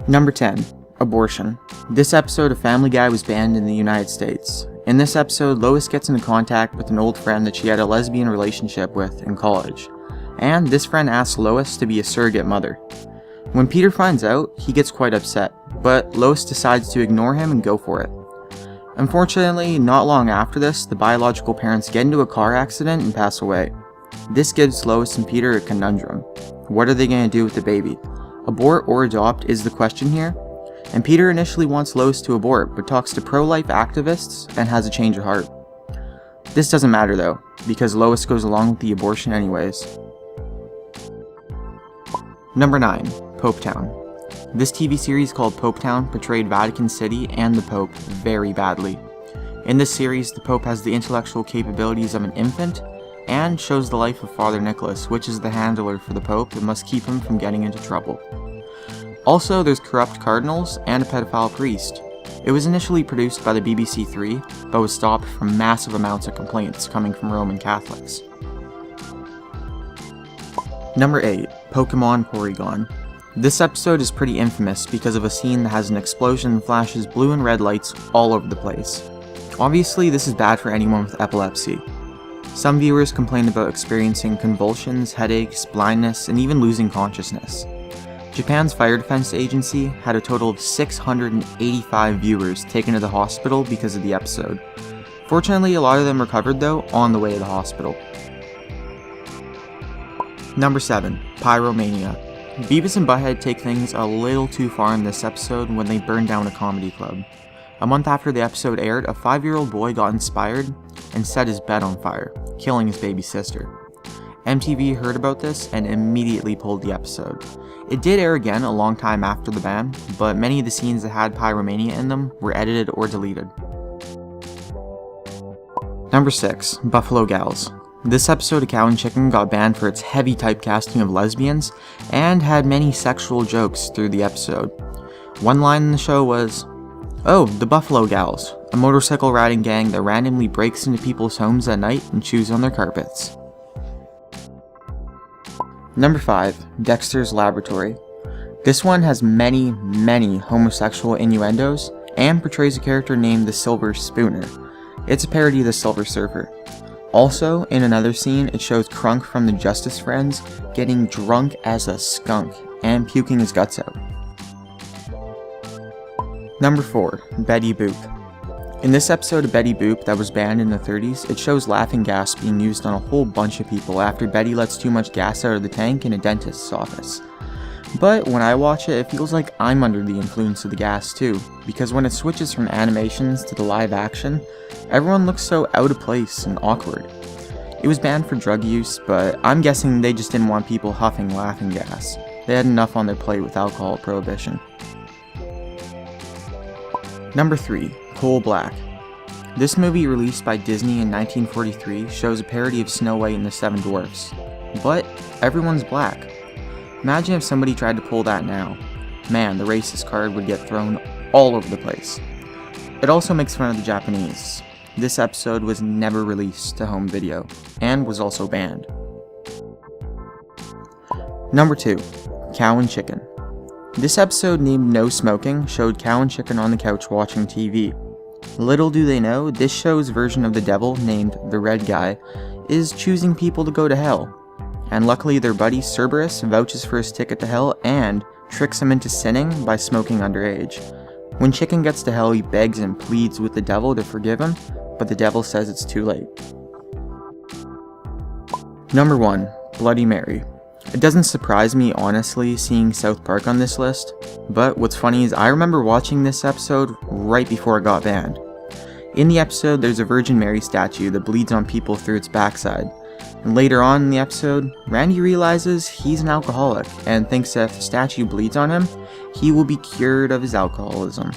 Number 10. Abortion. This episode of Family Guy was banned in the United States. In this episode, Lois gets into contact with an old friend that she had a lesbian relationship with in college, and this friend asks Lois to be a surrogate mother. When Peter finds out, he gets quite upset, but Lois decides to ignore him and go for it. Unfortunately, not long after this, the biological parents get into a car accident and pass away. This gives Lois and Peter a conundrum. What are they going to do with the baby? Abort or adopt is the question here, and Peter initially wants Lois to abort, but talks to pro-life activists and has a change of heart. This doesn't matter though, because Lois goes along with the abortion anyways. Number 9. Popetown. This TV series called Popetown portrayed Vatican City and the Pope very badly. In this series, the Pope has the intellectual capabilities of an infant, and shows the life of Father Nicholas, which is the handler for the Pope that must keep him from getting into trouble. Also, there's corrupt cardinals and a pedophile priest. It was initially produced by the BBC 3, but was stopped from massive amounts of complaints coming from Roman Catholics. Number 8. Pokemon Porygon. This episode is pretty infamous because of a scene that has an explosion and flashes blue and red lights all over the place. Obviously, this is bad for anyone with epilepsy. Some viewers complained about experiencing convulsions, headaches, blindness, and even losing consciousness. Japan's Fire Defense Agency had a total of 685 viewers taken to the hospital because of the episode. Fortunately, a lot of them recovered though on the way to the hospital. Number 7. Pyromania. Beavis and Butthead take things a little too far in this episode when they burn down a comedy club. A month after the episode aired, a 5-year-old boy got inspired and set his bed on fire, killing his baby sister. MTV heard about this and immediately pulled the episode. It did air again a long time after the ban, but many of the scenes that had pyromania in them were edited or deleted. Number 6. Buffalo Gals. This episode of Cow and Chicken got banned for its heavy typecasting of lesbians, and had many sexual jokes through the episode. One line in the show was, "Oh, the Buffalo Gals, a motorcycle riding gang that randomly breaks into people's homes at night and chews on their carpets." Number 5. Dexters Laboratory. This one has many homosexual innuendos, and portrays a character named the Silver Spooner. It's a parody of the Silver Surfer. Also, in another scene, it shows Crunk from the Justice Friends getting drunk as a skunk and puking his guts out. Number 4. Betty Boop. In this episode of Betty Boop that was banned in the 30s, it shows laughing gas being used on a whole bunch of people after Betty lets too much gas out of the tank in a dentist's office. But when I watch it, it feels like I'm under the influence of the gas too, because when it switches from animations to the live action, everyone looks so out of place and awkward. It was banned for drug use, but I'm guessing they just didn't want people huffing laughing gas. They had enough on their plate with alcohol prohibition. Number 3. Coal Black. This movie, released by Disney in 1943, shows a parody of Snow White and the Seven Dwarfs. But everyone's black. Imagine if somebody tried to pull that now. Man, the racist card would get thrown all over the place. It also makes fun of the Japanese. This episode was never released to home video, and was also banned. Number 2. Cow and Chicken. This episode, named No Smoking, showed Cow and Chicken on the couch watching TV. Little do they know, this show's version of the devil, named the Red Guy, is choosing people to go to hell. And luckily their buddy Cerberus vouches for his ticket to hell and tricks him into sinning by smoking underage. When Chicken gets to hell, he begs and pleads with the devil to forgive him, but the devil says it's too late. Number 1. Bloody Mary. It doesn't surprise me, honestly, seeing South Park on this list, but what's funny is I remember watching this episode right before it got banned. In the episode, there's a Virgin Mary statue that bleeds on people through its backside, and later on in the episode, Randy realizes he's an alcoholic and thinks that if the statue bleeds on him, he will be cured of his alcoholism.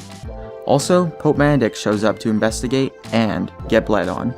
Also, Pope Benedict shows up to investigate and get bled on.